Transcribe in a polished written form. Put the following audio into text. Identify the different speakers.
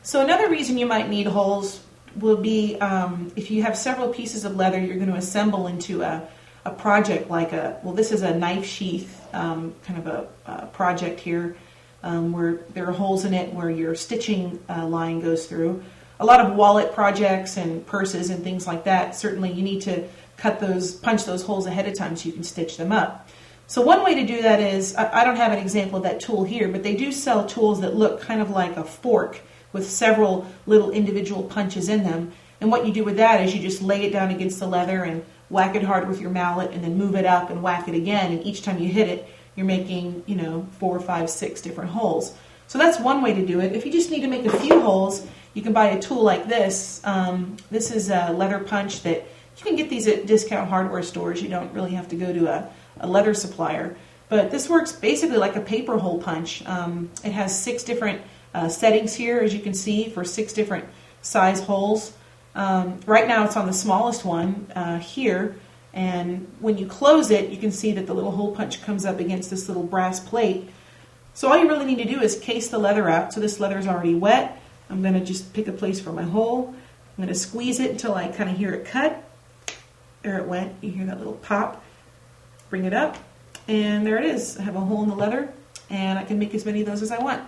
Speaker 1: So another reason you might need holes will be if you have several pieces of leather you're going to assemble into a project like this is a knife sheath kind of a project here where there are holes in it where your stitching line goes through. A lot of wallet projects and purses and things like that, certainly you need to punch those holes ahead of time so you can stitch them up. So one way to do that is, I don't have an example of that tool here, but they do sell tools that look kind of like a fork with several little individual punches in them. And what you do with that is you just lay it down against the leather and whack it hard with your mallet and then move it up and whack it again. And each time you hit it, you're making, 4, 5, 6 different holes. So that's one way to do it. If you just need to make a few holes, you can buy a tool like this. This is a leather punch that you can get these at discount hardware stores. You don't really have to go to a leather supplier. But this works basically like a paper hole punch. It has 6 different settings here, as you can see, for 6 different size holes. Right now it's on the smallest one here. And when you close it, you can see that the little hole punch comes up against this little brass plate. So all you really need to do is case the leather out. So this leather is already wet. I'm going to just pick a place for my hole. I'm going to squeeze it until I kind of hear it cut. There it went. You hear that little pop. Bring it up. And there it is. I have a hole in the leather. And I can make as many of those as I want.